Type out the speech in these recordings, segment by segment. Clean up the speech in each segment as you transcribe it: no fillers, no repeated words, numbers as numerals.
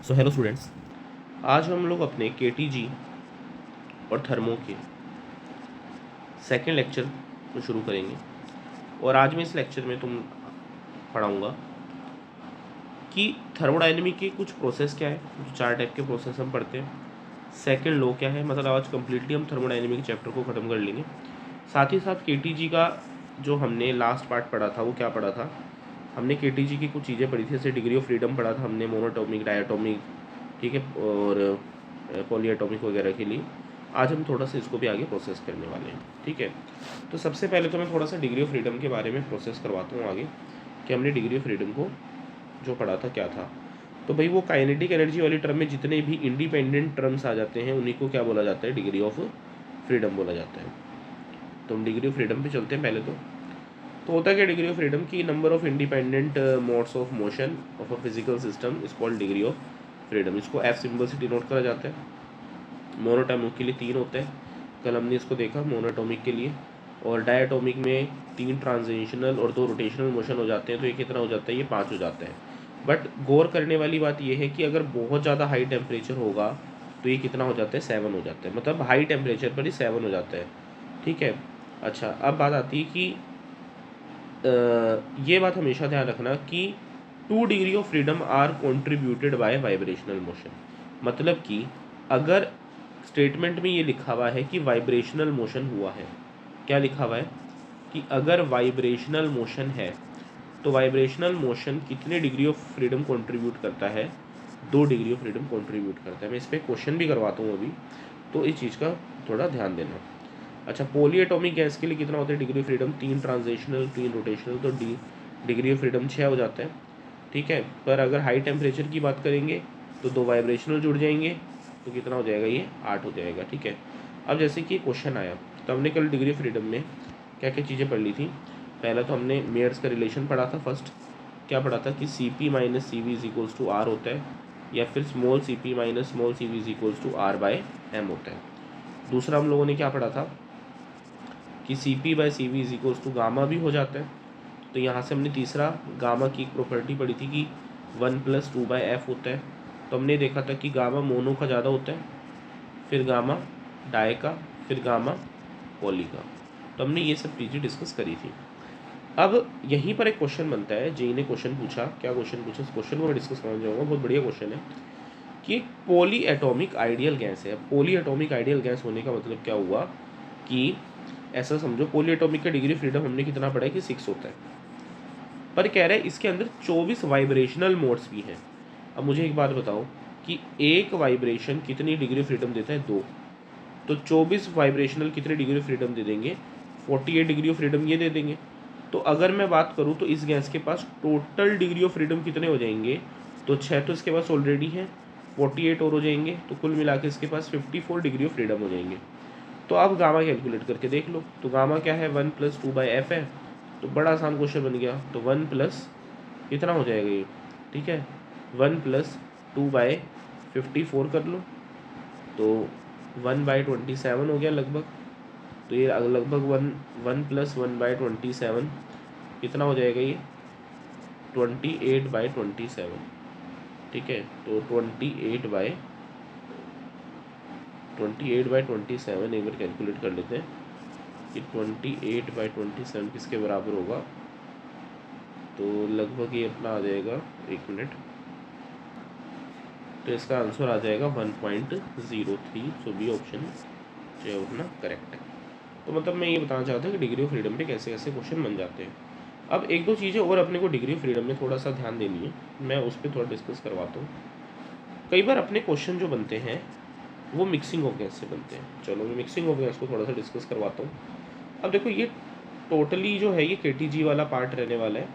So hello students, आज हम लोग अपने केटीजी और थर्मो के सेकेंड लेक्चर को शुरू करेंगे। और आज मैं इस लेक्चर में पढ़ाऊँगा कि थर्मोडायनेमिक के कुछ प्रोसेस क्या है। जो 4 टाइप के प्रोसेस हम पढ़ते हैं। सेकेंड लॉ क्या है, मतलब आज कम्प्लीटली हम थर्मोडायनेमिक चैप्टर को ख़त्म कर लेंगे। साथ ही साथ केटीजी का जो हमने लास्ट पार्ट पढ़ा था वो क्या पढ़ा था, हमने केटीजी की कुछ चीज़ें पढ़ी थी। जैसे डिग्री ऑफ फ्रीडम पढ़ा था हमने, मोनोटॉमिक, डायटोमिक, ठीक है, और पॉलीएटॉमिक वगैरह के लिए। आज हम थोड़ा सा इसको भी आगे प्रोसेस करने वाले हैं, ठीक है। तो सबसे पहले तो मैं थोड़ा सा डिग्री ऑफ फ्रीडम के बारे में प्रोसेस करवाता हूँ आगे, कि हमने डिग्री ऑफ फ्रीडम को जो पढ़ा था क्या था। तो भाई वो काइनेटिक एनर्जी वाली टर्म में जितने भी इंडिपेंडेंट टर्म्स आ जाते हैं उन्हीं को क्या बोला जाता है, डिग्री ऑफ फ्रीडम बोला जाता है। तो हम डिग्री ऑफ फ्रीडम पे चलते हैं पहले तो होता क्या डिग्री ऑफ फ्रीडम की, number of independent modes of motion of a physical system is called degree of freedom. इसको एफ सिंबल से डिनोट करा जाता है। मोनोटॉमिक के लिए 3 होते हैं, कल हमने इसको देखा मोनोटॉमिक के लिए। और डायटोमिक में 3 ट्रांजिशनल और 2 रोटेशनल मोशन हो जाते हैं। तो ये कितना हो जाता है, ये 5 हो जाता है। बट गौर करने वाली बात ये है कि अगर बहुत ज़्यादा हाई टेम्परेचर होगा तो ये कितना हो जाता है, 7 हो जाता है। मतलब हाई टेम्परेचर पर ही 7 हो जाता है, ठीक है। अच्छा, अब बात आती है कि ये बात हमेशा ध्यान रखना कि 2 degree of freedom are contributed by vibrational motion. मतलब कि अगर स्टेटमेंट में ये लिखा हुआ है कि वाइब्रेशनल मोशन हुआ है, क्या लिखा हुआ है कि अगर वाइब्रेशनल मोशन है तो वाइब्रेशनल मोशन कितने डिग्री ऑफ फ्रीडम कंट्रीब्यूट करता है, 2 डिग्री ऑफ फ्रीडम कंट्रीब्यूट करता है। मैं इस पर क्वेश्चन भी करवाता हूँ अभी, तो इस चीज़ का थोड़ा ध्यान देना। अच्छा, पॉलीएटॉमिक गैस के लिए कितना होता है degree of freedom, 3 transitional 3 rotational, तो डिग्री ऑफ फ्रीडम 6 हो जाता है, ठीक है। पर अगर हाई टेम्परेचर की बात करेंगे तो 2 वाइब्रेशनल जुड़ जाएंगे, तो कितना हो जाएगा, ये 8 हो जाएगा, ठीक है। अब जैसे कि क्वेश्चन आया तो हमने कल डिग्री ऑफ फ्रीडम में क्या क्या चीज़ें पढ़ ली थी। पहला तो हमने मेयर्स का रिलेशन पढ़ा था। फर्स्ट क्या पढ़ा था कि C P minus C V is equals to R होता है, या फिर small C P minus small C V is equals to R by M होता है। दूसरा हम लोगों ने क्या पढ़ा था कि C P by C V is equals to gamma भी हो जाता है। तो यहाँ से हमने तीसरा गामा की एक प्रॉपर्टी पढ़ी थी कि 1+2/f होता है। तो हमने देखा था कि गामा मोनो का ज़्यादा होता है, फिर गामा डाई का, फिर गामा पॉली का। तो हमने ये सब चीज़ें डिस्कस करी थी। अब यहीं पर एक क्वेश्चन बनता है, जेई ने क्वेश्चन पूछा। क्या क्वेश्चन पूछा, इस क्वेश्चन को मैं डिस्कस करना चाहूँगा, बहुत बढ़िया क्वेश्चन है कि एक पॉली एटॉमिक आइडियल गैस है। पॉली एटॉमिक आइडियल गैस होने का मतलब क्या हुआ कि ऐसा समझो, पॉली एटॉमिक का डिग्री फ्रीडम हमने कितना पढ़ा है कि 6 होता है, पर कह रहा है इसके अंदर 24 वाइब्रेशनल मोड्स भी हैं। अब मुझे एक बात बताओ कि एक वाइब्रेशन कितनी डिग्री फ्रीडम देता है, 2। तो 24 वाइब्रेशनल कितने डिग्री फ्रीडम दे देंगे, 48 डिग्री ऑफ फ्रीडम ये दे देंगे। तो अगर मैं बात करूँ तो इस गैस के पास टोटल डिग्री ऑफ फ्रीडम कितने हो जाएंगे, तो 6 तो इसके पास ऑलरेडी है, 48 और हो जाएंगे, तो कुल मिला के इसके पास 54 डिग्री ऑफ फ्रीडम हो जाएंगे। तो अब गामा कैलकुलेट करके देख लो। तो गामा क्या है, 1+2/f है। तो बड़ा आसान क्वेश्चन बन गया। तो 1 प्लस कितना हो जाएगा ये, ठीक है, 1+2/54 कर लो, तो 1/27 हो गया लगभग। तो ये लगभग 1+1/27 कितना हो जाएगा, ये 28/27, ठीक है। तो 28/27 एक बार कैलकुलेट कर लेते हैं कि 28/27 किसके बराबर होगा। तो लगभग ये अपना आ जाएगा, 1 मिनट, तो इसका आंसर आ जाएगा 1.03। सो बी ऑप्शन जो है उतना करेक्ट है। तो मतलब मैं ये बताना चाहता हूँ कि डिग्री ऑफ फ्रीडम पे कैसे कैसे क्वेश्चन बन जाते हैं। अब एक दो चीज़ें और अपने को डिग्री ऑफ फ्रीडम में थोड़ा सा ध्यान देनी है, मैं उस पर थोड़ा डिस्कस करवाता हूँ। कई बार अपने क्वेश्चन जो बनते हैं वो मिक्सिंग ऑफ गैस से बनते हैं। चलो मैं मिक्सिंग ऑफ गैस को थोड़ा सा डिस्कस करवाता हूँ। अब देखो ये टोटली जो है ये केटीजी वाला पार्ट रहने वाला है।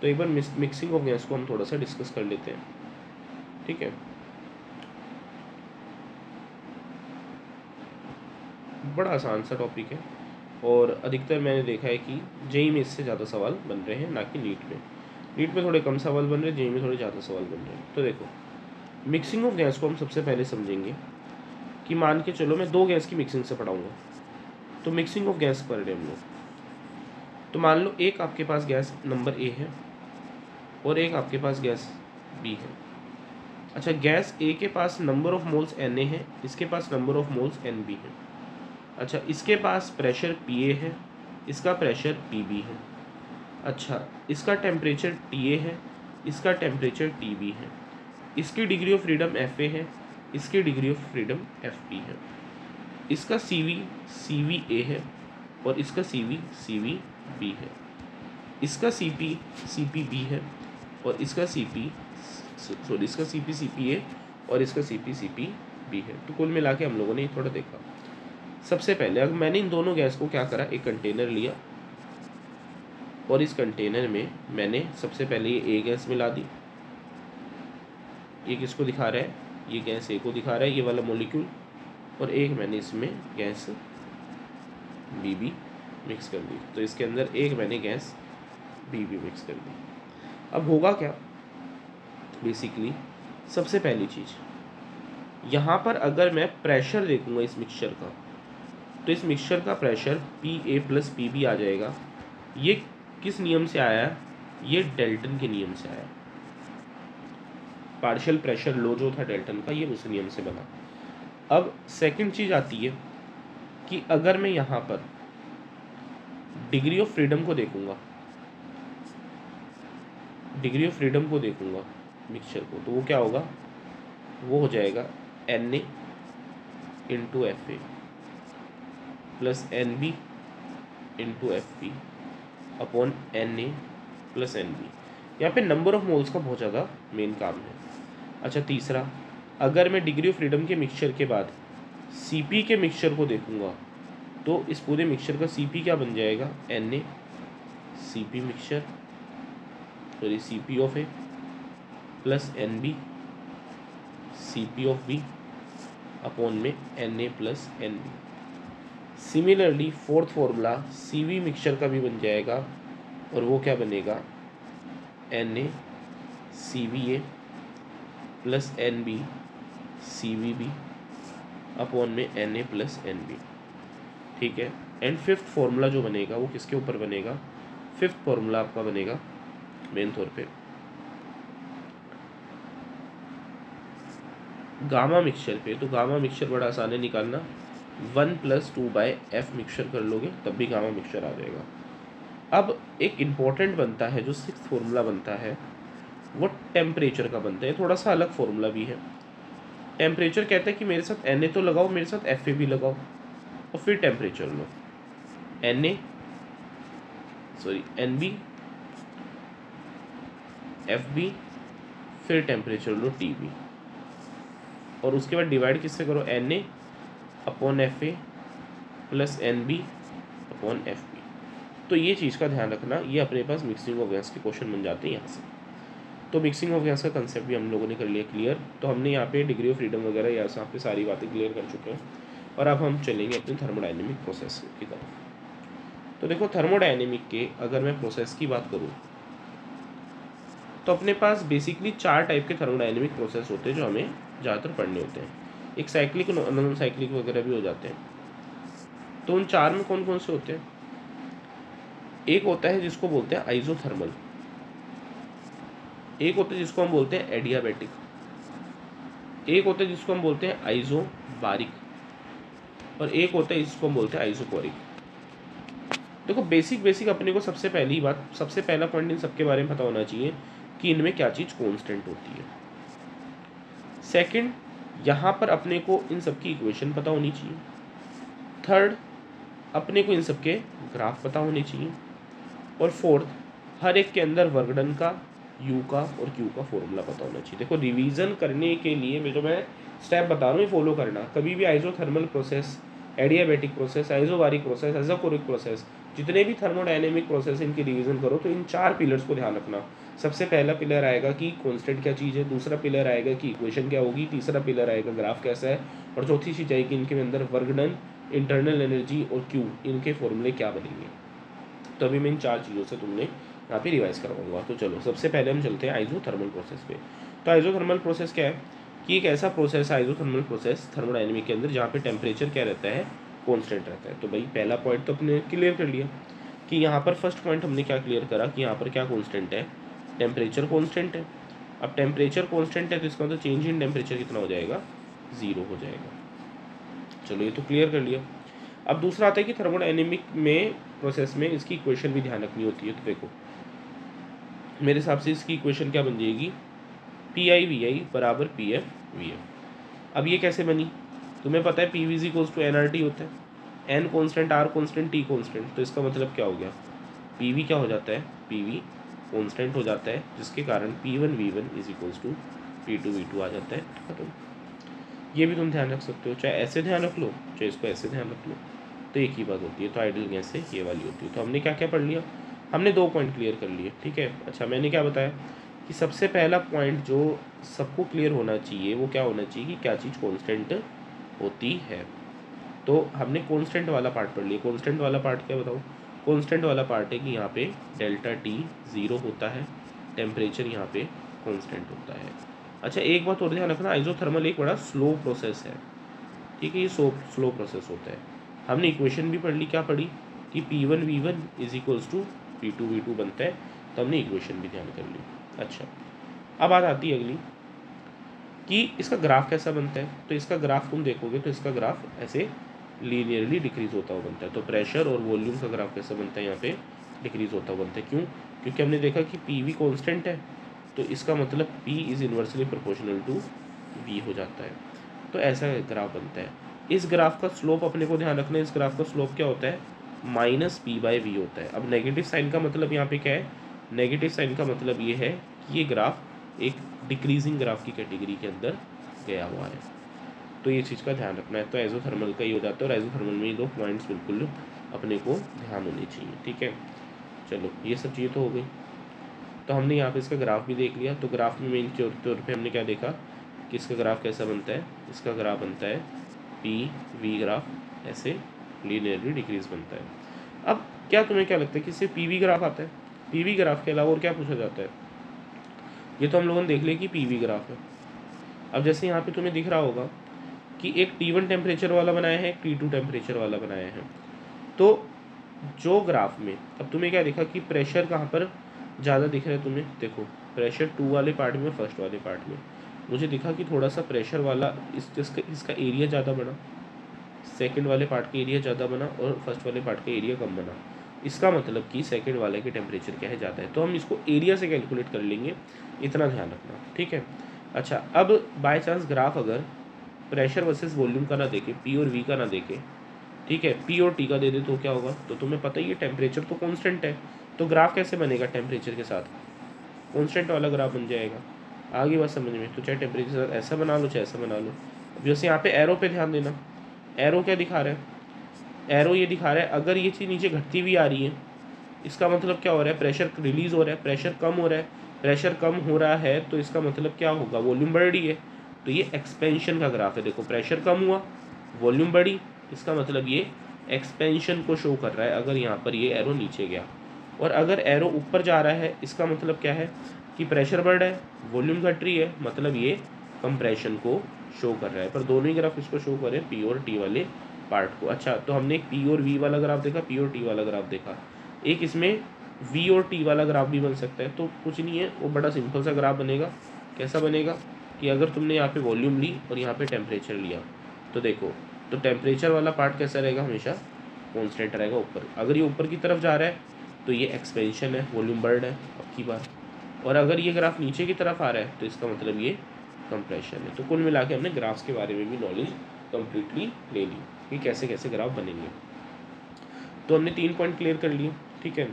तो एक बार मिक्सिंग ऑफ गैस को हम थोड़ा सा डिस्कस कर लेते हैं, ठीक है। बड़ा आसान सा टॉपिक है और अधिकतर मैंने देखा है कि जेई में इससे ज़्यादा सवाल बन रहे हैं, ना कि नीट में। नीट में थोड़े कम सवाल बन रहे हैं, जेई में थोड़े ज़्यादा सवाल बन रहे हैं। तो देखो मिक्सिंग ऑफ गैस को हम सबसे पहले समझेंगे कि मान के चलो मैं 2 गैस की मिक्सिंग से पढ़ाऊँगा। तो मिक्सिंग ऑफ गैस पढ़ रहे हम लोग। तो मान लो एक आपके पास गैस नंबर ए है और एक आपके पास गैस बी है। अच्छा, गैस ए के पास नंबर ऑफ मोल्स Na है, इसके पास नंबर ऑफ मोल्स Nb है। अच्छा, इसके पास प्रेशर Pa है, इसका प्रेशर Pb है। अच्छा, इसका टेम्परेचर TA है, इसका टेम्परेचर TB है। इसकी डिग्री ऑफ फ्रीडम Fa है, इसकी डिग्री ऑफ फ्रीडम Fp है। इसका CV CVA है और इसका CV CVB है। इसका CP CPB है और इसका इसका CP CPA और इसका CP CPB है। तो कुल मिला के हम लोगों ने ये थोड़ा देखा। सबसे पहले अब मैंने इन दोनों गैस को क्या करा, एक कंटेनर लिया और इस कंटेनर में मैंने सबसे पहले ये A गैस मिला दी। ये किसको दिखा रहा है, ये गैस A को दिखा रहा है, ये वाला मॉलिक्यूल, और एक मैंने इसमें गैस BB मिक्स कर दी। तो इसके अंदर एक मैंने गैस BB मिक्स कर दी। अब होगा क्या, बेसिकली सबसे पहली चीज़ यहाँ पर अगर मैं प्रेशर देखूँगा इस मिक्सचर का, तो इस मिक्सचर का प्रेशर Pa + Pb आ जाएगा। ये किस नियम से आया, ये डेल्टन के नियम से आया। पार्शियल प्रेशर लो जो था डेल्टन का, ये उस नियम से बना। अब सेकंड चीज़ आती है कि अगर मैं यहाँ पर डिग्री ऑफ फ्रीडम को देखूँगा, डिग्री ऑफ फ्रीडम को देखूँगा मिक्सचर को, तो वो क्या होगा, वो हो जाएगा Na × Fa + Nb × Fp upon Na + Nb। यहाँ पे नंबर ऑफ मोल्स का बहुत ज़्यादा मेन काम है। अच्छा, तीसरा, अगर मैं डिग्री ऑफ फ्रीडम के मिक्सचर के बाद Cp के मिक्सचर को देखूँगा, तो इस पूरे मिक्सचर का Cp क्या बन जाएगा, Na Cp mixture, sorry Cp of A + Nb Cp of B upon में Na + Nb। Similarly fourth formula Cv mixture का भी बन जाएगा, और वो क्या बनेगा, Na CVA + Nb CVB upon में Na + Nb। ठीक है। एंड फिफ्थ फॉर्मूला जो बनेगा वो किसके ऊपर बनेगा, फिफ्थ फॉर्मूला आपका बनेगा मेन तौर पे गामा मिक्सचर पे। तो गामा मिक्सचर बड़ा आसान है निकालना, 1 + 2/f मिक्सचर कर लोगे तब भी गामा मिक्सचर आ जाएगा। अब एक इम्पॉर्टेंट बनता है जो सिक्स्थ फॉर्मूला बनता है, वो टेम्परेचर का बनता है। थोड़ा सा अलग फॉर्मूला भी है। टेम्परेचर कहता है कि मेरे साथ Na तो लगाओ, मेरे साथ Fa भी लगाओ और फिर टेम्परेचर लो। Nb Fb फिर टेम्परेचर लो Tb, और उसके बाद डिवाइड किससे करो, Na upon Fa + Nb upon Fb। तो ये चीज़ का ध्यान रखना, ये अपने पास मिक्सिंग ऑफ गैस के क्वेश्चन बन जाते हैं यहाँ से। तो मिक्सिंग ऑफ गैस का कंसेप्ट भी हम लोगों ने कर लिया क्लियर। तो हमने यहाँ पे डिग्री ऑफ फ्रीडम वगैरह यहाँ पे सारी बातें क्लियर कर चुके हैं, और अब हम चलेंगे अपने थर्मोडायनेमिक प्रोसेस की तरफ। तो देखो, थर्मोडायनेमिक के अगर मैं प्रोसेस की बात करूँ तो अपने पास बेसिकली 4 टाइप के थर्मोडायनेमिक प्रोसेस होते हैं जो हमें ज़्यादातर पढ़ने होते हैं। एक साइक्लिक, नॉन साइक्लिक वगैरह भी हो जाते हैं। तो उन 4 में कौन कौन से होते हैं, एक होता है जिसको बोलते हैं आइसोथर्मल, एक होता है जिसको हम बोलते हैं एडियाबैटिक, एक होता है जिसको हम बोलते हैं आइसोबारिक, और एक होता है जिसको हम बोलते हैं आइसोकोरिक। देखो, बेसिक अपने को सबसे पहला पॉइंट इन सबके बारे में पता होना चाहिए कि इनमें क्या चीज़ कांस्टेंट होती है। सेकंड, यहाँ पर अपने को इन सबकी इक्वेशन पता होनी चाहिए। थर्ड, अपने को इन सबके ग्राफ पता होने चाहिए। और फोर्थ, हर एक के अंदर वर्क डन का, U का और Q का फॉर्मूला पता होना चाहिए। देखो, रिवीजन करने के लिए मैं स्टेप बता रहा हूँ, फॉलो करना। कभी भी isothermal process, adiabatic process, isobaric process, isochoric process, जितने भी थर्मोडायनेमिक प्रोसेस इनकी रिवीजन करो तो इन 4 पिलर्स को ध्यान रखना। सबसे पहला पिलर आएगा कि कांस्टेंट क्या चीज़ है, दूसरा पिलर आएगा कि इक्वेशन क्या होगी, तीसरा पिलर आएगा ग्राफ कैसा है, और चौथी चीज़ आएगी इनके अंदर वर्क डन, इंटरनल एनर्जी और Q, इनके फॉर्मूले क्या बनेंगे। तो अभी मैं इन 4 चीज़ों से तुमने यहाँ पे रिवाइज करवाऊंगा। तो चलो, सबसे पहले हम चलते हैं आइसोथर्मल प्रोसेस पे। तो आइसोथर्मल प्रोसेस क्या है कि एक ऐसा प्रोसेस है आइसोथर्मल प्रोसेस थर्मोडायनेमिक के अंदर जहाँ पे टेम्परेचर क्या रहता है, कांस्टेंट रहता है। तो भाई पहला पॉइंट तो अपने क्लियर कर लिया कि यहाँ पर फर्स्ट पॉइंट हमने क्या क्लियर करा कि यहाँ पर क्या कांस्टेंट है, टेम्परेचर कांस्टेंट है। अब टेम्परेचर कांस्टेंट है तो इसका मतलब चेंज इन टेम्परेचर कितना हो जाएगा, 0 हो जाएगा। चलो ये तो क्लियर कर लिया। अब दूसरा आता है कि थर्मोडायनेमिक में प्रोसेस में इसकी इक्वेशन भी ध्यान रखनी होती है। तो देखो मेरे हिसाब से इसकी इक्वेशन क्या बन जाएगी, पी आई वी आई बराबर पी एफ वी एफ। अब ये कैसे बनी, तुम्हें पता है P V is equals to N R T होता है, N constant, R constant, T constant. तो इसका मतलब क्या हो गया, पी वी क्या हो जाता है, पी वी कॉन्स्टेंट हो जाता है, जिसके कारण P one V one is equals to P two V two आ जाता है, खत्म। ये भी तुम ध्यान रख सकते हो, चाहे ऐसे ध्यान रख लो चाहे इसको ऐसे ध्यान रख लो, तो एक ही बात होती है। तो आइडियल गैस से ये वाली होती है। तो हमने क्या क्या पढ़ लिया, हमने 2 पॉइंट क्लियर कर लिए, ठीक है। अच्छा मैंने क्या बताया कि सबसे पहला पॉइंट जो सबको क्लियर होना चाहिए वो क्या होना चाहिए कि क्या चीज़ कांस्टेंट होती है। तो हमने कांस्टेंट वाला पार्ट पढ़ लिया। कांस्टेंट वाला पार्ट क्या बताऊँ, कांस्टेंट वाला पार्ट है कि यहाँ पे डेल्टा टी 0 होता है, टेम्परेचर यहाँ पे कांस्टेंट होता है। अच्छा एक बात और ध्यान रखना, आइसोथर्मल एक बड़ा स्लो प्रोसेस है, ठीक है, ये स्लो प्रोसेस होता है। हमने इक्वेशन भी पढ़ ली, क्या पढ़ी कि P one V one is equals to P two V two बनता है, तो हमने इक्वेशन भी ध्यान कर ली। अच्छा अब बात आती है अगली कि इसका ग्राफ कैसा बनता है। तो इसका ग्राफ तुम देखोगे तो इसका ग्राफ ऐसे लीनियरली डिक्रीज होता हुआ बनता है। तो प्रेशर और वॉल्यूम का ग्राफ कैसा बनता है, यहाँ पे डिक्रीज होता हुआ बनता है। क्यों, क्योंकि हमने देखा कि पी वी कॉन्स्टेंट है, तो इसका मतलब P is inversely proportional to V हो जाता है। तो ऐसा ग्राफ बनता है। इस ग्राफ का स्लोप अपने को ध्यान रखना है, इस ग्राफ का स्लोप क्या होता है, -P/V होता है। अब नेगेटिव साइन का मतलब यहाँ पे क्या है, नेगेटिव साइन का मतलब ये है कि ये ग्राफ एक डिक्रीजिंग ग्राफ की कैटेगरी के अंदर गया हुआ है। तो ये चीज़ का ध्यान रखना है। तो आइसोथर्मल का ये हो जाता है, और आइसोथर्मल में ये 2 पॉइंट्स बिल्कुल अपने को ध्यान होने चाहिए, ठीक है। चलो ये सब चीज़ें तो हो गई। तो हमने यहाँ पे इसका ग्राफ भी देख लिया। तो ग्राफ में मेन तौर पे हमने क्या देखा कि इसका ग्राफ कैसा बनता है, इसका ग्राफ बनता है पी वी ग्राफ ऐसे लीनियरली डिक्रीज बनता है। अब क्या तुम्हें क्या लगता है कि सिर्फ पी वी ग्राफ आता है, पी वी ग्राफ के अलावा और क्या पूछा जाता है। ये तो हम लोगों ने देख लिया कि पी वी ग्राफ है। अब जैसे यहाँ पे तुम्हें दिख रहा होगा कि एक T1 टेम्परेचर वाला बनाया है, एक T2 टेम्परेचर वाला बनाया है। तो जो ग्राफ में अब तुम्हें क्या दिखा कि प्रेशर कहाँ पर ज़्यादा दिख रहा है तुम्हें, देखो प्रेशर 2 वाले पार्ट में, फर्स्ट वाले पार्ट में मुझे दिखा कि थोड़ा सा प्रेशर वाला इसका एरिया ज़्यादा बना, सेकंड वाले पार्ट का एरिया ज़्यादा बना और फर्स्ट वाले पार्ट का एरिया कम बना। इसका मतलब कि सेकंड वाले के टेम्परेचर क्या है, ज़्यादा है। तो हम इसको एरिया से कैलकुलेट कर लेंगे, इतना ध्यान रखना, ठीक है। अच्छा अब बाय चांस ग्राफ अगर प्रेशर वर्सेस वॉल्यूम का ना देखे, पी और वी का ना देखे, ठीक है, पी और टी का दे दे तो क्या होगा, तो तुम्हें पता ही है टेम्परेचर तो कांस्टेंट है, तो ग्राफ कैसे बनेगा, टेम्परेचर के साथ कांस्टेंट वाला ग्राफ बन जाएगा। आगे बात समझ में, तो चाहे टेम्परेचर के साथ ऐसा बना लो चाहे ऐसा बना लो। अब जैसे यहाँ पे एरो पे ध्यान देना, एरो क्या दिखा रहा है, एरो ये दिखा रहा है अगर ये चीज़ नीचे घटती हुई आ रही है, इसका मतलब क्या हो रहा है, प्रेशर रिलीज हो रहा है, प्रेशर कम हो रहा है, प्रेशर कम हो रहा है तो इसका मतलब क्या होगा, वॉल्यूम बढ़ रही है। तो ये एक्सपेंशन का ग्राफ है, देखो प्रेशर कम हुआ, वॉल्यूम बढ़ी, इसका मतलब ये एक्सपेंशन को शो कर रहा है अगर यहाँ पर ये एरो नीचे गया। और अगर एरो ऊपर जा रहा है इसका मतलब क्या है कि प्रेशर बढ़ रहा है, वॉल्यूम घट रही है, मतलब ये कंप्रेशन को शो कर रहा है। पर दोनों ही ग्राफ इसको शो करें, पी और टी वाले पार्ट को। अच्छा तो हमने एक पी और वी वाला ग्राफ देखा, पी और टी वाला ग्राफ देखा, एक इसमें वी और टी वाला ग्राफ भी बन सकता है। तो कुछ नहीं है, वो बड़ा सिंपल सा ग्राफ बनेगा। कैसा बनेगा कि अगर तुमने यहाँ पे वॉल्यूम ली और यहाँ पे टेम्परेचर लिया, तो देखो तो टेम्परेचर वाला पार्ट कैसा रहेगा, हमेशा कांस्टेंट रहेगा ऊपर। अगर ये ऊपर की तरफ जा रहा है तो ये एक्सपेंशन है, वॉल्यूम बढ़ रहा है अब की बार। और अगर ये ग्राफ नीचे की तरफ आ रहा है तो इसका मतलब ये कंप्रेशन है। तो कुल मिला के हमने ग्राफ्स के बारे में भी नॉलेज कम्प्लीटली ले ली कि कैसे कैसे ग्राफ बनेंगे। तो हमने 3 पॉइंट क्लियर कर लिए, ठीक है।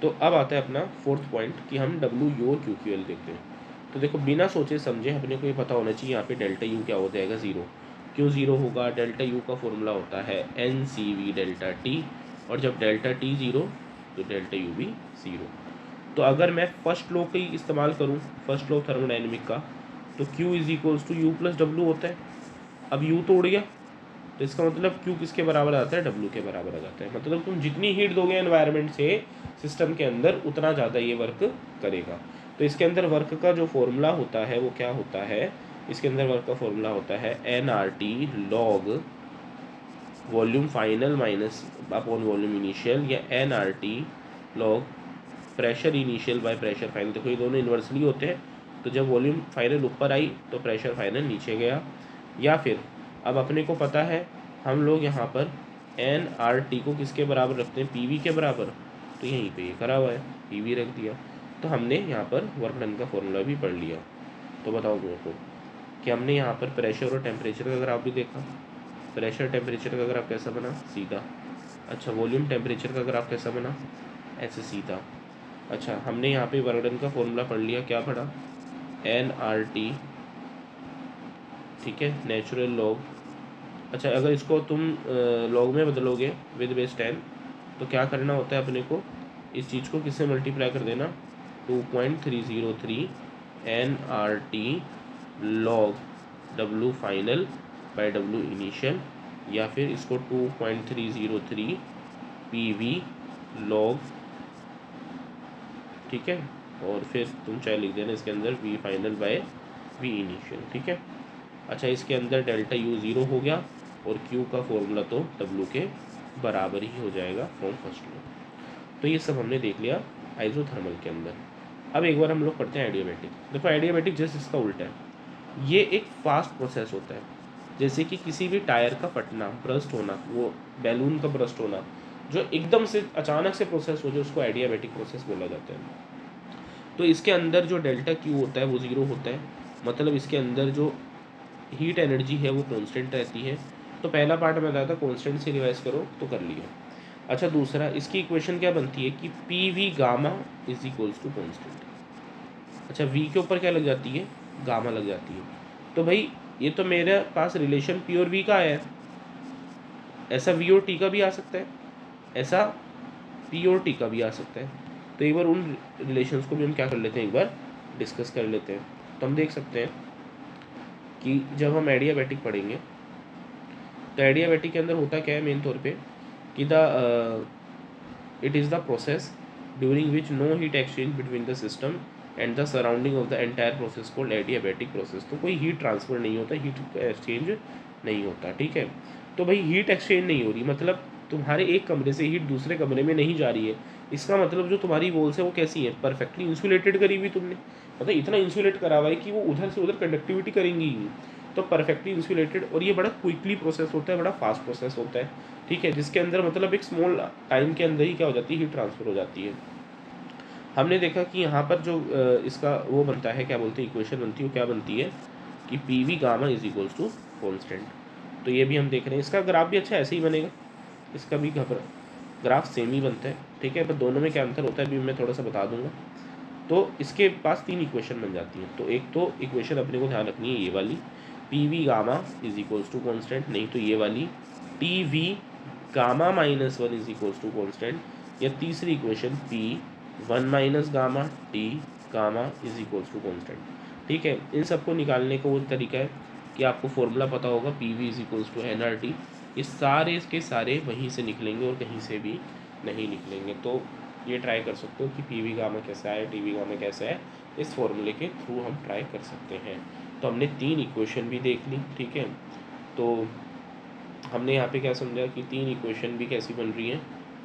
तो अब आता है अपना 4th पॉइंट कि हम डब्ल्यू यू और क्यू क्यू एल देखते हैं। तो देखो बिना सोचे समझे अपने को ये पता होना चाहिए यहाँ पे डेल्टा यू क्या हो जाएगा, 0। क्यों 0 होगा, डेल्टा यू का फॉर्मूला होता है N C V delta T, और जब डेल्टा टी 0 तो डेल्टा यू भी 0। तो अगर मैं फर्स्ट लॉ का ही इस्तेमाल करूँ, फर्स्ट लॉ थर्मोडायनेमिक का, तो Q is equals to U plus W होता है। अब U तो उड़ गया, तो इसका मतलब Q किसके बराबर आता है, W के बराबर आ जाता है। मतलब तुम जितनी हीट दोगे एनवायरनमेंट से सिस्टम के अंदर, उतना ज़्यादा ये वर्क करेगा। तो इसके अंदर वर्क का जो फॉर्मूला होता है वो क्या होता है, इसके अंदर वर्क का फॉर्मूला होता है NRT log volume final minus upon volume initial, या NRT log pressure initial by pressure final. देखो ये दोनों इन्वर्सली होते हैं, तो जब वॉल्यूम फाइनल ऊपर आई तो प्रेशर फाइनल नीचे गया। या फिर अब अपने को पता है हम लोग यहाँ पर एन आर टी को किसके बराबर रखते हैं, पी वी के बराबर, तो यहीं पे ये करा हुआ है, पी वी रख दिया। तो हमने यहाँ पर वर्क डन का फॉर्मूला भी पढ़ लिया। तो बताओ मेरे को कि हमने यहाँ पर प्रेशर और टेम्परेचर का ग्राफ भी देखा। प्रेशर टेम्परेचर का ग्राफ कैसा बना, सीधा। अच्छा, वॉल्यूम टेम्परेचर का ग्राफ कैसा बना, ऐसे सीधा। अच्छा, हमने यहाँ पे वर्क डन का फॉर्मूला पढ़ लिया, क्या पढ़ा, एन आर टी, ठीक है, नेचुरल लॉग। अच्छा, अगर इसको तुम लॉग में बदलोगे विद बेस 10 तो क्या करना होता है अपने को, इस चीज़ को किससे मल्टीप्लाई कर देना, 2.303 N R T log W final by W initial, या फिर इसको 2.303 पी वी लॉग, ठीक है, और फिर तुम चाहे लिख देना इसके अंदर V final by V initial, ठीक है। अच्छा, इसके अंदर डेल्टा यू ज़ीरो हो गया और क्यू का फॉर्मूला तो डब्लू के बराबर ही हो जाएगा फ्रॉम फर्स्ट लॉ। तो ये सब हमने देख लिया आइसोथर्मल के अंदर। अब एक बार हम लोग पढ़ते हैं एडियाबैटिक। देखो एडियाबैटिक जस्ट इसका उल्टा है, ये एक फास्ट प्रोसेस होता है, जैसे कि किसी भी टायर का फटना, ब्रस्ट होना, वो बैलून का ब्रस्ट होना, जो एकदम से अचानक से प्रोसेस हो जाए उसको एडियाबैटिक प्रोसेस बोला जाता है। तो इसके अंदर जो डेल्टा क्यू होता है वो ज़ीरो होता है, मतलब इसके अंदर जो हीट एनर्जी है वो कांस्टेंट रहती है। तो पहला पार्ट मैं बताया था कांस्टेंट से रिवाइज करो तो कर लिया। अच्छा, दूसरा इसकी इक्वेशन क्या बनती है कि P V gamma is equals to constant. अच्छा, वी के ऊपर क्या लग जाती है, गामा लग जाती है। तो भाई ये तो मेरे पास रिलेशन पी और वी का आया है, ऐसा वी और टी का भी आ सकता है, ऐसा पी और टी का भी आ सकता है। तो एक बार उन रिलेशंस को भी हम क्या कर लेते हैं, एक बार डिस्कस कर लेते हैं। तो हम देख सकते हैं कि जब हम एडियाबैटिक पढ़ेंगे तो एडियाबैटिक के अंदर होता क्या है मेन तौर पे कि it is the process during which no heat exchange between the system and the surrounding of the entire process called adiabatic process. तो कोई हीट ट्रांसफर नहीं होता, हीट एक्सचेंज नहीं होता, ठीक है। तो भाई हीट एक्सचेंज नहीं हो रही, मतलब तुम्हारे एक कमरे से हीट दूसरे कमरे में नहीं जा रही है, इसका मतलब जो तुम्हारी वॉल्स है वो कैसी है, परफेक्टली इंसुलेटेड करी हुई तुमने, मतलब इतना इंसुलेट करा हुआ है कि वो उधर से उधर कंडक्टिविटी करेंगी ही, तो परफेक्टली इंसुलेटेड। और ये बड़ा क्विकली प्रोसेस होता है, बड़ा फास्ट प्रोसेस होता है, ठीक है, जिसके अंदर मतलब एक स्मॉल टाइम के अंदर ही क्या हो जाती है, हीट ट्रांसफर हो जाती है। हमने देखा कि यहाँ पर जो इसका वो बनता है, क्या बोलते हैं, इक्वेशन बनती है, वो क्या बनती है कि P V gamma is equals to constant. तो ये भी हम देख रहे हैं, इसका ग्राफ भी अच्छा ऐसे ही बनेगा, इसका भी ग्राफ सेम ही बनता है, ठीक है, पर दोनों में क्या अंतर होता है अभी मैं थोड़ा सा बता दूंगा। तो इसके पास तीन इक्वेशन बन जाती हैं। तो एक तो इक्वेशन अपने को ध्यान रखनी है ये वाली, P V gamma is equals to constant, नहीं तो ये वाली T V gamma minus one is equals to constant, या तीसरी equation P one minus gamma T gamma is equals to constant, ठीक है। इन सबको निकालने का वो तरीका है कि आपको फॉर्मूला पता होगा, P V is equals to N R T, ये सारे के सारे वहीं से निकलेंगे और कहीं से भी नहीं निकलेंगे। तो ये ट्राई कर सकते हो कि पी वी गामा कैसा है, टी वी गामा कैसा है, इस फॉर्मूले के थ्रू हम ट्राई कर सकते हैं। तो हमने तीन इक्वेशन भी देख ली, ठीक है। तो हमने यहाँ पे क्या समझा कि तीन इक्वेशन भी कैसी बन रही हैं,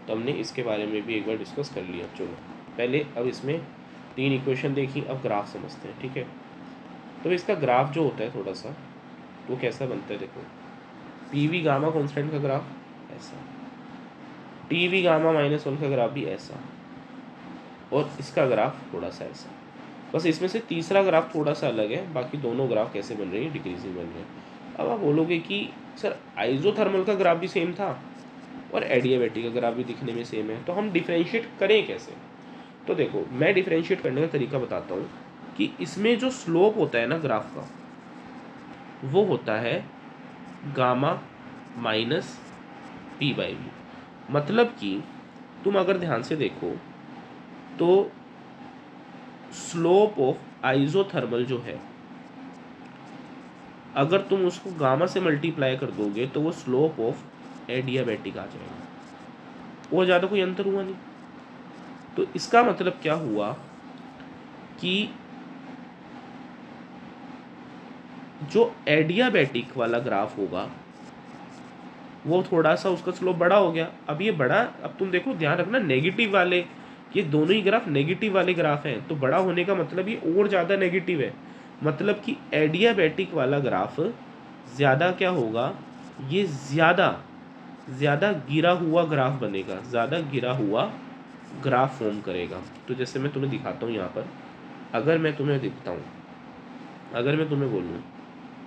तो हमने इसके बारे में भी एक बार डिस्कस कर लिया। चलो पहले अब इसमें तीन इक्वेशन देखी, अब ग्राफ समझते हैं, ठीक है। तो इसका ग्राफ जो होता है थोड़ा सा वो कैसा बनता है, देखो पी वी गामा कॉन्स्टेंट का ग्राफ ऐसा, T V gamma minus one का ग्राफ भी ऐसा, और इसका ग्राफ थोड़ा सा ऐसा। बस इसमें से तीसरा ग्राफ थोड़ा सा अलग है, बाकी दोनों ग्राफ कैसे बन रही है, डिक्रीजिंग बन रहे हैं। अब आप बोलोगे कि सर आइसोथर्मल का ग्राफ भी सेम था और एडियाबैटिक का ग्राफ भी दिखने में सेम है, तो हम डिफ्रेंशिएट करें कैसे। तो देखो मैं डिफ्रेंशिएट करने का तरीका बताता हूँ कि इसमें जो स्लोप होता है ना ग्राफ का, वो होता है gamma minus P by V. मतलब कि तुम अगर ध्यान से देखो तो स्लोप ऑफ आइसोथर्मल जो है, अगर तुम उसको गामा से मल्टीप्लाई कर दोगे तो वो स्लोप ऑफ एडियाबैटिक आ जाएगा, और ज़्यादा कोई अंतर हुआ नहीं। तो इसका मतलब क्या हुआ कि जो एडियाबैटिक वाला ग्राफ होगा वो थोड़ा सा उसका स्लोप बड़ा हो गया। अब ये बड़ा, अब तुम देखो ध्यान रखना नेगेटिव वाले ये दोनों ही ग्राफ नेगेटिव वाले ग्राफ हैं, तो बड़ा होने का मतलब ये और ज़्यादा नेगेटिव है, मतलब कि एडियाबैटिक वाला ग्राफ ज़्यादा क्या होगा, ये ज़्यादा गिरा हुआ ग्राफ बनेगा, ज़्यादा गिरा हुआ ग्राफ फॉर्म करेगा। तो जैसे मैं तुम्हें दिखाता हूँ यहाँ पर, अगर मैं तुम्हें दिखता हूँ, अगर मैं तुम्हें बोलूँ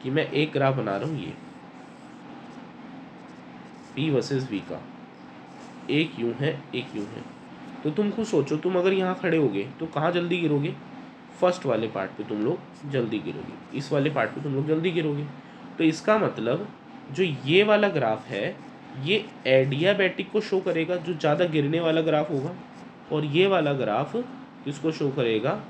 कि मैं एक ग्राफ बना रहा हूँ, ये P वर्सेस V का, एक यूँ है एक यूँ है, तो तुम खुद सोचो, तुम अगर यहाँ खड़े होगे तो कहाँ जल्दी गिरोगे, फर्स्ट वाले पार्ट पे तुम लोग जल्दी गिरोगे, इस वाले पार्ट पे तुम लोग जल्दी गिरोगे। तो इसका मतलब जो ये वाला ग्राफ है ये एडियाबैटिक को शो करेगा, जो ज़्यादा गिरने वाला ग्राफ होगा, और ये वाला ग्राफ किसको शो करेगा,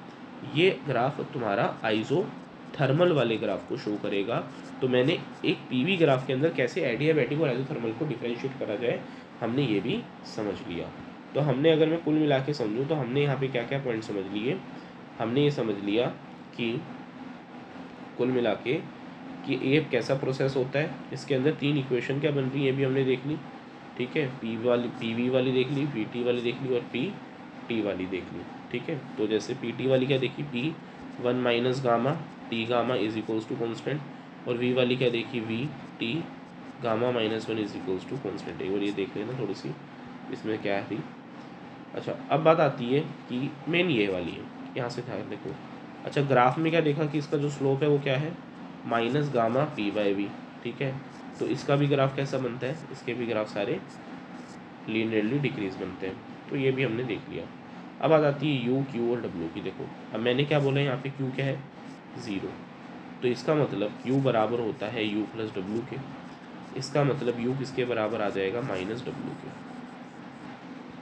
ये ग्राफ तुम्हारा आइसोथर्मल वाले ग्राफ को शो करेगा। तो मैंने एक पीवी ग्राफ के अंदर कैसे एडियाबैटिक और आइसोथर्मल को डिफरेंशिएट करा जाए हमने ये भी समझ लिया। तो हमने, अगर मैं कुल मिला के समझूँ तो हमने यहाँ पे क्या क्या पॉइंट समझ लिए, हमने ये समझ लिया कि कुल मिला के कि ये कैसा प्रोसेस होता है, इसके अंदर 3 इक्वेशन क्या बन रही है ये भी हमने देख ली, ठीक है, पीवी वाली देख ली, वीटी वाली देख ली और पीटी वाली देख ली, ठीक है। तो जैसे पीटी वाली क्या देखी, P1 minus gamma T gamma is equals to constant, और वी वाली क्या देखी, V T gamma minus 1 is equals to constant. एक बार ये देख लेना थोड़ी सी इसमें क्या है थी। अच्छा, अब बात आती है कि मेन ये वाली है, यहाँ से ध्यान देखो। अच्छा, ग्राफ में क्या देखा कि इसका जो स्लोप है वो क्या है, minus gamma P by V, ठीक है। तो इसका भी ग्राफ कैसा बनता है, इसके भी ग्राफ सारे लीनियरली डिक्रीज बनते हैं, तो ये भी हमने देख लिया। अब आ जाती है यू, क्यू और डब्ल्यू की। देखो अब मैंने क्या बोला, यहाँ पे क्यू क्या है, 0, तो इसका मतलब क्यू बराबर होता है यू प्लस डब्ल्यू के, इसका मतलब यू किसके बराबर आ जाएगा, माइनस डब्ल्यू के,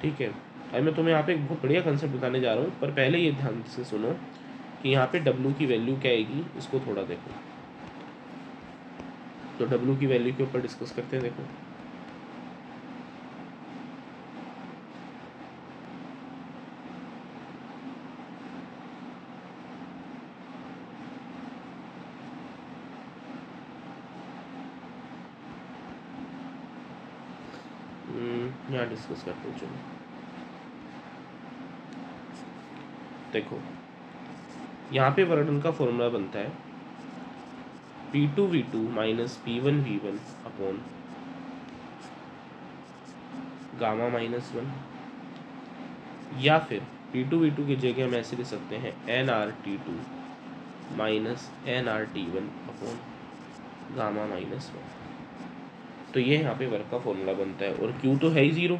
ठीक है। अब मैं तुम्हें यहाँ पे एक बहुत बढ़िया कंसेप्ट बताने जा रहा हूँ, पर पहले ये ध्यान से सुनो कि यहाँ पे डब्ल्यू की वैल्यू क्या आएगी, इसको थोड़ा देखो। तो डब्ल्यू की वैल्यू के ऊपर डिस्कस करते हैं। देखो यहाँ डिस्कस करते हैं, चलो देखो यहाँ पे वर्णन का फॉर्मूला बनता है P2V2 minus P1V1 upon gamma minus 1, या फिर P2V2 की जगह हम ऐसे लिख सकते हैं NRT2 minus NRT1 upon gamma minus 1। तो ये यहाँ पे वर्क का फॉर्मूला बनता है, और Q तो है ही 0,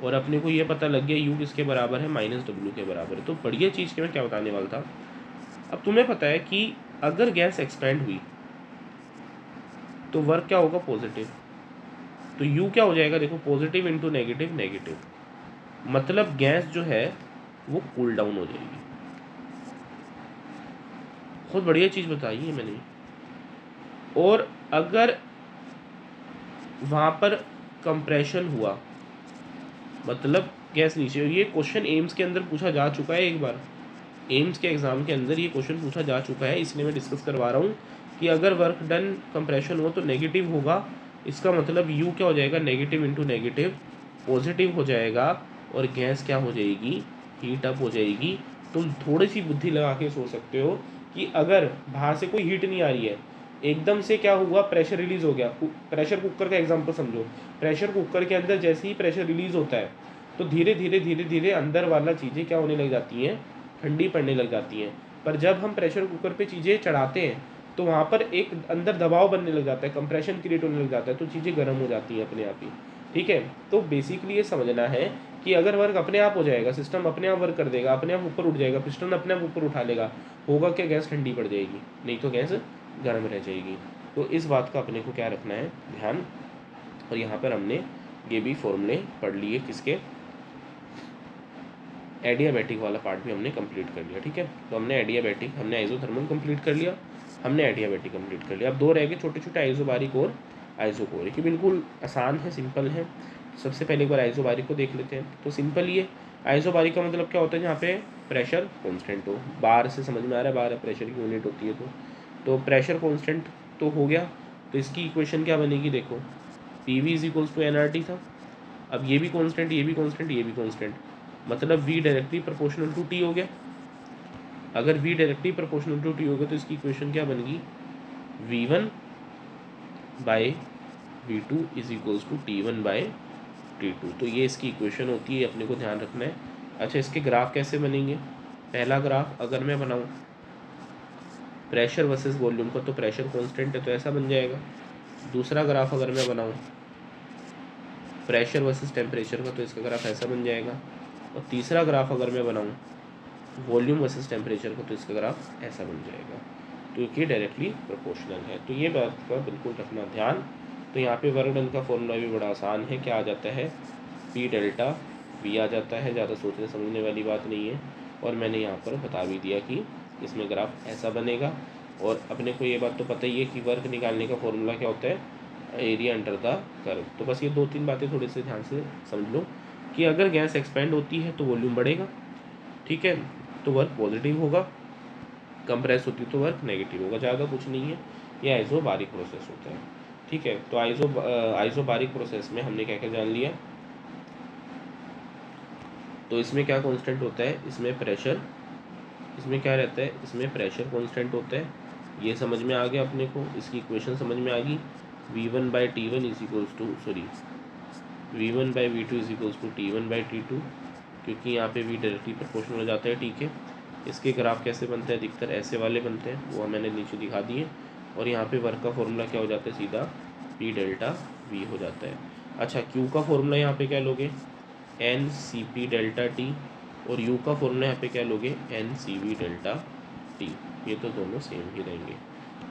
और अपने को ये पता लग गया U किसके बराबर है, माइनस डब्ल्यू के बराबर है। तो बढ़िया चीज़ के मैं क्या बताने वाला था, अब तुम्हें पता है कि अगर गैस एक्सपेंड हुई तो वर्क क्या होगा, पॉजिटिव। तो U क्या हो जाएगा, देखो पॉजिटिव इंटू नेगेटिव नेगेटिव, मतलब गैस जो है वो कूल डाउन हो जाएगी। बहुत बढ़िया चीज़ बताई है मैंने। और अगर वहाँ पर कंप्रेशन हुआ मतलब गैस नीचे, ये क्वेश्चन एम्स के अंदर पूछा जा चुका है एक बार, एम्स के एग्ज़ाम के अंदर ये क्वेश्चन पूछा जा चुका है, इसलिए मैं डिस्कस करवा रहा हूँ कि अगर वर्क डन कंप्रेशन हो तो नेगेटिव होगा, इसका मतलब यू क्या हो जाएगा, नेगेटिव इंटू नेगेटिव पॉजिटिव हो जाएगा, और गैस क्या हो जाएगी, हीट अप हो जाएगी। तुम थोड़ी सी बुद्धि लगा के सोच सकते हो कि अगर बाहर से कोई हीट नहीं आ रही है, एकदम से क्या हुआ, प्रेशर रिलीज हो गया। प्रेशर कुकर का एग्जांपल समझो, प्रेशर कुकर के अंदर जैसे ही प्रेशर रिलीज होता है तो धीरे धीरे धीरे धीरे अंदर वाला चीज़ें क्या होने लग जाती हैं, ठंडी पड़ने लग जाती हैं। पर जब हम प्रेशर कुकर पे चीज़ें चढ़ाते हैं तो वहाँ पर एक अंदर दबाव बनने लग जाता है, कंप्रेशन क्रिएट होने लग जाता है, तो चीज़ें गर्म हो जाती हैं अपने आप ही, ठीक है। तो बेसिकली ये समझना है कि अगर वर्क अपने आप हो जाएगा, सिस्टम अपने आप वर्क कर देगा, अपने आप ऊपर उठ जाएगा, पिस्टन अपने आप ऊपर उठा लेगा, होगा क्या, गैस ठंडी पड़ जाएगी, नहीं तो गैस गर्म रह जाएगी। तो इस बात का अपने को क्या रखना है, ध्यान। और यहाँ पर हमने ये भी फॉर्मूले पढ़ लिए, किसके, एडियाबैटिक वाला पार्ट भी हमने कंप्लीट कर लिया, ठीक है। तो हमने एडियाबैटिक, हमने आइसोथर्मल कंप्लीट कर लिया, हमने एडियाबैटिक कंप्लीट कर लिया। अब 2 रह गए छोटे छोटे, आइसोबारिक और आइसोकोरिक। ये बिल्कुल आसान है, सिंपल है। सबसे पहले एक बार आइसोबारिक को देख लेते हैं। तो सिंपल ही है, आइसोबारिक का मतलब क्या होता है, जहाँ पे प्रेशर कॉन्स्टेंट हो। बार से समझ में आ रहा है, बार प्रेशर की यूनिट होती है, तो प्रेशर कॉन्स्टेंट तो हो गया। तो इसकी इक्वेशन क्या बनेगी, देखो P V is equals to N R T था। अब ये भी कॉन्स्टेंट, ये भी कॉन्स्टेंट, ये भी कॉन्स्टेंट, मतलब v directly proportional to t हो गया। अगर v directly proportional to t हो गया तो इसकी इक्वेशन क्या बनेगी, v1 by v2 is equals to t1 by t2। तो ये इसकी इक्वेशन होती है, अपने को ध्यान रखना है। अच्छा, इसके ग्राफ कैसे बनेंगे? पहला ग्राफ अगर मैं बनाऊँ प्रेशर वर्सेस वॉल्यूम का, तो प्रेशर कांस्टेंट है तो ऐसा बन जाएगा। दूसरा ग्राफ अगर मैं बनाऊँ प्रेशर वर्सेस टेम्परेचर का, तो इसका ग्राफ ऐसा बन जाएगा। और तीसरा ग्राफ अगर मैं बनाऊँ वॉल्यूम वर्सेस टेम्परेचर का, तो इसका ग्राफ ऐसा बन जाएगा, क्योंकि डायरेक्टली प्रोपोर्शनल है। तो ये बात का बिल्कुल रखना ध्यान। तो यहाँ पे वर्क डन का फॉर्मूला भी बड़ा आसान है, क्या आ जाता है, पी डेल्टा वी आ जाता है, ज़्यादा सोचने समझने वाली बात नहीं है। और मैंने यहाँ पर बता भी दिया कि इसमें ग्राफ ऐसा बनेगा। और अपने को ये बात तो पता ही है कि वर्क निकालने का फॉर्मूला क्या होता है, एरिया अंडर द कर्व। तो बस ये 2-3 बातें थोड़े से ध्यान से समझ लो कि अगर गैस एक्सपेंड होती है तो वॉल्यूम बढ़ेगा, ठीक है, तो वर्क पॉजिटिव होगा, कंप्रेस होती है तो वर्क नेगेटिव होगा, ज़्यादा कुछ नहीं है। ये आइसोबारिक प्रोसेस होता है, ठीक है। तो आइसोबारिक प्रोसेस में हमने क्या क्या जान लिया। तो इसमें क्या कांस्टेंट होता है, इसमें प्रेशर, इसमें क्या रहता है, इसमें प्रेशर कांस्टेंट होता है, ये समझ में आ गया अपने को। इसकी इक्वेशन समझ में आ गई, v1 by t1 is equals to v1 by v2 is equals to t1 by t2, क्योंकि यहाँ पे v डायरेक्टली प्रोपोर्शनल हो जाता है, ठीक है। इसके ग्राफ कैसे बनते हैं, अधिकतर ऐसे वाले बनते हैं, वो मैंने नीचे दिखा दिए। और यहाँ पे वर्क का फॉर्मूला क्या हो जाता है, सीधा p डेल्टा v हो जाता है। अच्छा, q का फॉर्मूला यहाँ पे क्या लोगे, n C P delta t, और u का फॉर्मूला यहाँ पे क्या लोगे, n C V delta t। ये तो दोनों सेम ही रहेंगे।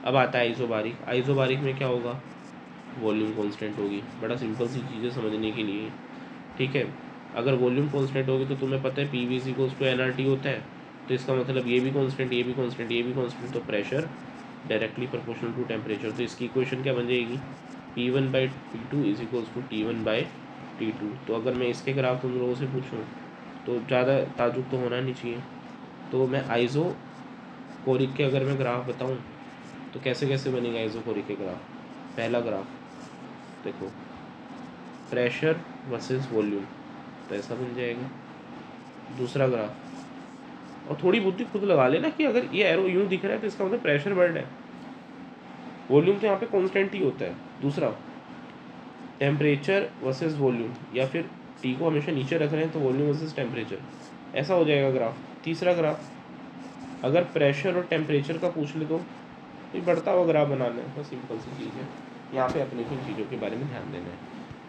अब आता है आइसोबारिक। आइसोबारिक में क्या होगा, वॉल्यूम कांस्टेंट होगी। बड़ा सिंपल सी चीज़ें समझने के लिए, ठीक है। अगर वॉल्यूम कांस्टेंट होगी तो तुम्हें पता है P V is equals to N R T होता है, तो इसका मतलब ये भी कांस्टेंट, ये भी कांस्टेंट, ये भी कांस्टेंट, तो pressure directly proportional to temperature. तो इसकी इक्वेशन क्या बन जाएगी, P1 by P2 is equals to T1 by T2। तो अगर मैं इसके ग्राफ तुम लोगों से पूछूँ तो ज़्यादा ताजुब तो होना नहीं चाहिए। तो मैं आइसोकोरिक के अगर मैं ग्राफ बताऊँ तो कैसे कैसे बनेगा आइसोकोरिक के ग्राफ। पहला ग्राफ देखो, प्रेशर वर्सेस वॉल्यूम, तो ऐसा बन जाएगा। दूसरा ग्राफ, और थोड़ी बुद्धि खुद लगा लेना कि अगर ये एरो यूँ दिख रहा है तो इसका मतलब प्रेशर बढ़ रहा है, वॉल्यूम तो यहाँ पे कांस्टेंट ही होता है। दूसरा, टेम्परेचर वर्सेस वॉल्यूम, या फिर टी को हमेशा नीचे रख रहे हैं तो वॉल्यूम वर्सेस टेम्परेचर, ऐसा हो जाएगा ग्राफ। तीसरा ग्राफ, अगर प्रेशर और टेम्परेचर का पूछ ले तो ये बढ़ता हुआ ग्राफ बनाना है, बस सिंपल सी चीज़ है। यहाँ पे अपने को इन चीज़ों के बारे में ध्यान देना है।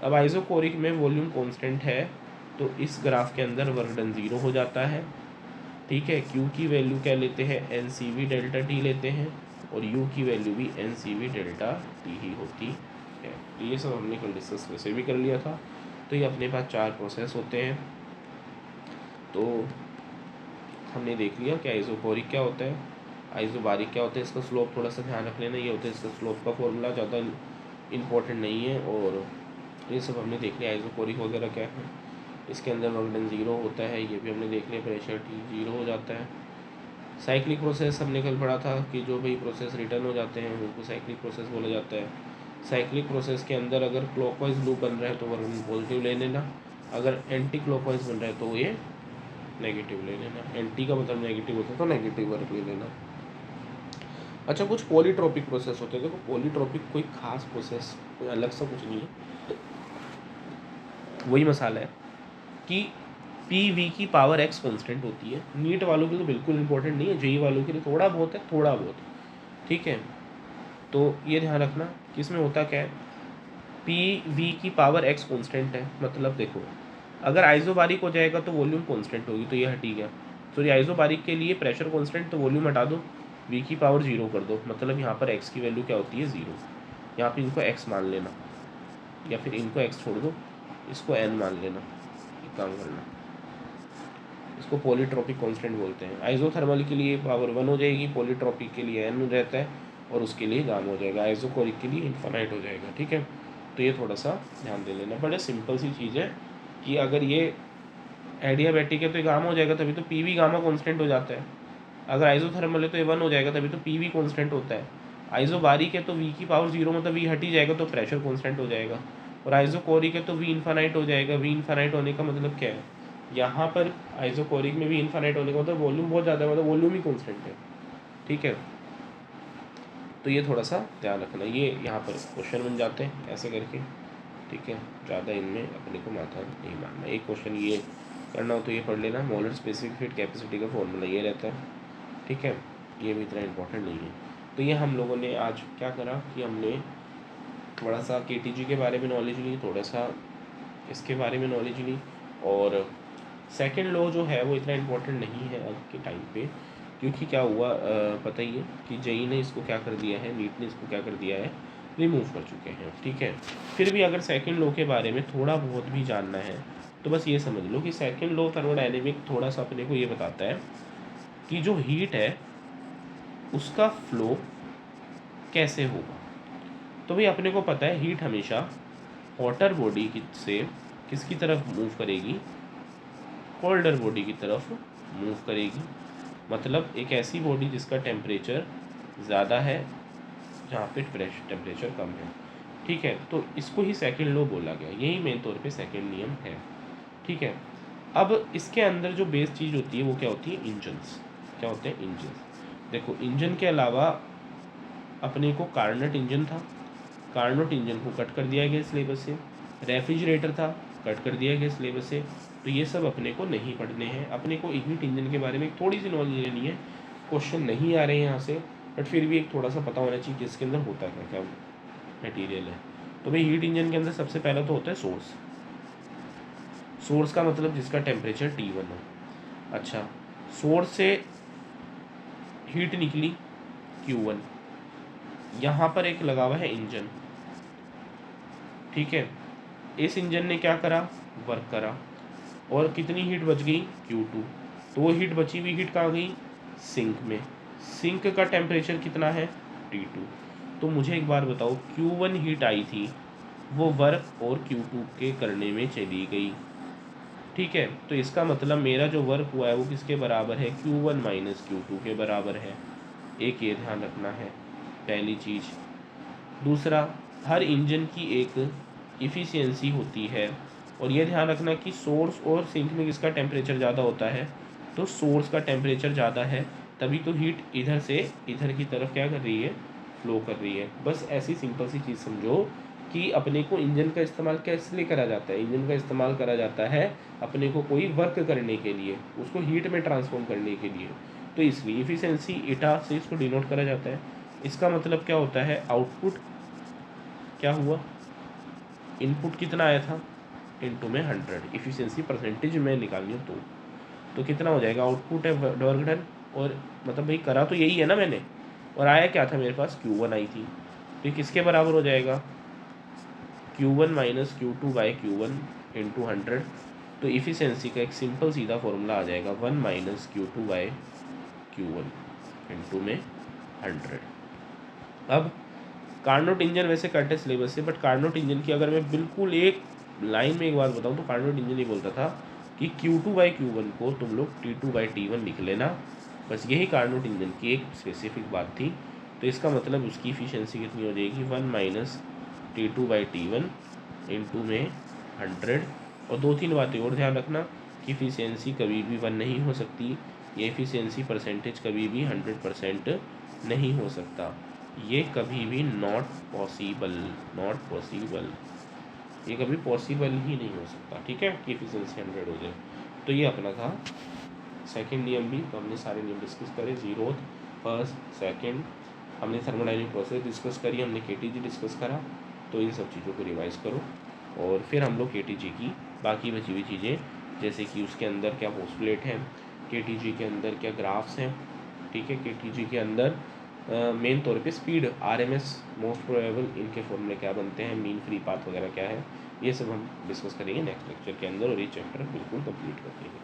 अब आइसोकोरिक में वॉल्यूम कांस्टेंट है तो इस ग्राफ के अंदर वर्क डन 0 हो जाता है, ठीक है। क्यू की वैल्यू क्या लेते हैं, N C V delta T लेते हैं, और यू की वैल्यू भी N C V delta T ही होती है। तो ये सब हमने कल डिस्कस वैसे भी कर लिया था। तो ये अपने पास 4 प्रोसेस होते हैं। तो हमने देख लिया कि आइसोकोरिक क्या होता है, आइसोबारिक क्या होता है, इसका स्लोप थोड़ा सा ध्यान रख लेना, ये होता है इसका स्लोप का फॉर्मूला, ज़्यादा इम्पोर्टेंट नहीं है। और ये सब हमने देख लिया आइसोकोरिक वगैरह क्या है। इसके अंदर वर्क डन 0 होता है, ये भी हमने देख लिया, प्रेशर टी 0 हो जाता है। साइक्लिक प्रोसेस हमने कल पढ़ा था कि जो भी प्रोसेस रिटर्न हो जाते हैं उनको साइक्लिक प्रोसेस बोला जाता है। साइक्लिक प्रोसेस के अंदर अगर क्लॉकवाइज लूप बन रहा है तो वर्क डन पॉजिटिव ले लेना, अगर एंटी क्लॉकवाइज बन रहा है तो ये नेगेटिव ले लेना। एंटी का मतलब नेगेटिव होता है तो नेगेटिव वर्क ले लेना। अच्छा, कुछ पॉलीट्रॉपिक प्रोसेस होते हैं। देखो पॉलीट्रॉपिक कोई खास प्रोसेस, कोई अलग सा कुछ नहीं है, वही मसाला है कि पी वी की पावर एक्स कांस्टेंट होती है। नीट वालों के लिए तो बिल्कुल इंपॉर्टेंट नहीं है, जेई वालों के लिए थोड़ा बहुत है, थोड़ा बहुत, ठीक है। तो ये ध्यान रखना कि इसमें होता क्या है, पी वी की पावर एक्स कांस्टेंट है, मतलब देखो अगर आइसोबारिक हो जाएगा तो वॉल्यूम कांस्टेंट होगी, तो ये हटी गया। सॉरी, आइसोबारिक के लिए प्रेशर कांस्टेंट, तो वॉल्यूम हटा दो, वी की पावर 0 कर दो, मतलब यहाँ पर एक्स की वैल्यू क्या होती है, 0। यहाँ पर इनको एक्स मान लेना, या फिर इनको एक्स छोड़ दो, इसको एन मान लेना, एक काम करना, इसको पॉलीट्रॉपिक कांस्टेंट बोलते हैं। आइसोथर्मल के लिए पावर 1 हो जाएगी, पॉलीट्रॉपिक के लिए n रहता है, और उसके लिए गामा हो जाएगा, आइसोकोरिक के लिए इन्फानाइट हो जाएगा, ठीक है। तो ये थोड़ा सा ध्यान दे लेना, बड़े सिंपल सी चीज़ है कि अगर ये एडियाबैटिक है तो ये गामा हो जाएगा, तभी तो पी वी गामा कॉन्स्टेंट हो जाता है। अगर आइसोथर्मल है तो ये 1 हो जाएगा, तभी तो पी वी कॉन्स्टेंट होता है। आइसोबारिक है तो वी की पावर 0, मतलब वी हट ही जाएगा तो प्रेशर कॉन्स्टेंट हो जाएगा। और आइसोकोरिक है तो वी इन्फानाइट हो जाएगा, वी इन्फानाइट होने का मतलब क्या है, यहाँ पर आइसोकोरिक में भी इनफाइनाइट होने का मतलब वॉल्यूम बहुत ज़्यादा है, मतलब वॉल्यूम ही कॉन्स्टेंट है, ठीक है। तो ये थोड़ा सा ध्यान रखना, ये यहाँ पर क्वेश्चन बन जाते हैं ऐसे करके, ठीक है। ज़्यादा इनमें अपने को माथा नहीं मारना, एक क्वेश्चन ये करना हो तो ये पढ़ लेना, मोलर स्पेसिफिक हीट कैपेसिटी का फॉर्मूला ये रहता है, ठीक है। ये भी इतना इम्पोर्टेंट नहीं है। तो ये हम लोगों ने आज क्या करा कि हमने थोड़ा सा केटीजी के बारे में नॉलेज ली, थोड़ा सा इसके बारे में नॉलेज ली, और सेकंड लॉ जो है वो इतना इम्पोर्टेंट नहीं है अब के टाइम पे, क्योंकि क्या हुआ पता ही है कि जेई ने इसको क्या कर दिया है, नीट ने इसको क्या कर दिया है, रिमूव कर चुके हैं, ठीक है। फिर भी अगर सेकंड लॉ के बारे में थोड़ा बहुत भी जानना है तो बस ये समझ लो कि सेकंड लॉ थर्मोडायनेमिक थोड़ा सा अपने को ये बताता है कि जो हीट है उसका फ्लो कैसे होगा। तो भाई अपने को पता है हीट हमेशा हॉटर बॉडी से किसकी तरफ मूव करेगी, कोल्डर बॉडी की तरफ मूव करेगी। मतलब एक ऐसी बॉडी जिसका टेम्परेचर ज़्यादा है जहाँ पे टेम्परेचर कम है, ठीक है। तो इसको ही सेकंड लॉ बोला गया, यही मेन तौर पे सेकंड नियम है, ठीक है। अब इसके अंदर जो बेस चीज़ होती है वो क्या होती है, इंजन्स। क्या होते हैं, इंजन्स। देखो इंजन के अलावा अपने को कार्नट इंजन था, कार्नोट इंजन को कट कर दिया गया सिलेबस से। रेफ्रिजरेटर था, कट कर दिया गया सिलेबस से। तो ये सब अपने को नहीं पढ़ने हैं, अपने को हीट इंजन के बारे में थोड़ी सी नॉलेज लेनी है। क्वेश्चन नहीं आ रहे हैं यहाँ से, बट फिर भी एक थोड़ा सा पता होना चाहिए कि इसके अंदर होता क्या क्या मटेरियल है। तो भाई हीट इंजन के अंदर सबसे पहला तो होता है सोर्स। सोर्स का मतलब जिसका टेम्परेचर T1 हो। अच्छा, सोर्स से हीट निकली Q1, यहाँ पर एक लगा हुआ है इंजन, ठीक है। इस इंजन ने क्या करा, वर्क करा, और कितनी हीट बच गई, Q2। तो वो हीट बची हुई हीट कहाँ गई, सिंक में। सिंक का टेम्परेचर कितना है, T2। तो मुझे एक बार बताओ, Q1 हीट आई थी, वो वर्क और Q2 के करने में चली गई, ठीक है। तो इसका मतलब मेरा जो वर्क हुआ है वो किसके बराबर है, Q1 माइनस Q2 के बराबर है। एक ये ध्यान रखना है, पहली चीज़। दूसरा, हर इंजन की एक इफ़िशियंसी होती है, और ये ध्यान रखना कि सोर्स और सिंक में किसका टेम्परेचर ज़्यादा होता है, तो सोर्स का टेम्परेचर ज़्यादा है, तभी तो हीट इधर से इधर की तरफ क्या कर रही है, फ्लो कर रही है। बस ऐसी सिंपल सी चीज़ समझो कि अपने को इंजन का इस्तेमाल कैसे लिए करा जाता है, इंजन का इस्तेमाल करा जाता है अपने को कोई वर्क करने के लिए, उसको हीट में ट्रांसफॉर्म करने के लिए। तो इसलिए इफ़िशियंसी ईटा से इसको डिनोट करा जाता है। इसका मतलब क्या होता है, आउटपुट क्या हुआ, इनपुट कितना आया था इनटू में 100, इफ़िशियंसी परसेंटेज में निकालनी हो तो कितना हो जाएगा, आउटपुट है वर्क डन, और मतलब भाई करा तो यही है ना मैंने, और आया क्या था मेरे पास, Q1 आई थी। तो ये किसके बराबर हो जाएगा, Q1 minus Q2 by Q1 into 100। तो इफ़िशियंसी का एक सिंपल सीधा फॉर्मूला आ जाएगा, 1 minus Q2 by Q1 into में 100। अब कार्नोट इंजन वैसे कट है सिलेबस से, बट कार्नोट इंजन की अगर मैं बिल्कुल एक लाइन में एक बात बताऊं तो कार्नोट इंजन ये बोलता था कि Q2 बाई Q1 को तुम लोग T2 बाई T1 लिख लेना। बस यही कार्नोट इंजन की एक स्पेसिफिक बात थी। तो इसका मतलब उसकी इफ़िशियंसी कितनी हो जाएगी, 1 minus T2 by T1 into में 100। और दो तीन बातें और ध्यान रखना कि इफ़िशियंसी कभी भी 1 नहीं हो सकती, ये इफ़िशियंसी परसेंटेज कभी भी 100% नहीं हो सकता, ये कभी भी नॉट पॉसिबल, ये कभी पॉसिबल ही नहीं हो सकता, ठीक है, कि एफिशिएंसी 100 हो जाए। तो ये अपना था सेकंड नियम भी। तो हमने सारे नियम डिस्कस करे, जीरोथ, फर्स्ट, सेकंड, हमने थर्मोडायनेमिक प्रोसेस डिस्कस करी, हमने केटीजी डिस्कस करा। तो इन सब चीज़ों को रिवाइज करो, और फिर हम लोग केटीजी की बाकी बची हुई चीज़ें, जैसे कि उसके अंदर क्या पोस्टुलेट है, केटीजी के अंदर क्या ग्राफ्स हैं, ठीक है, केटीजी के अंदर मेन तौर पे स्पीड, RMS, मोस्ट प्रोबेबल, इनके फॉर्मूले क्या बनते हैं, मीन फ्री पाथ वगैरह क्या है, ये सब हम डिस्कस करेंगे नेक्स्ट लेक्चर के अंदर, और ये चैप्टर बिल्कुल कंप्लीट कर देंगे।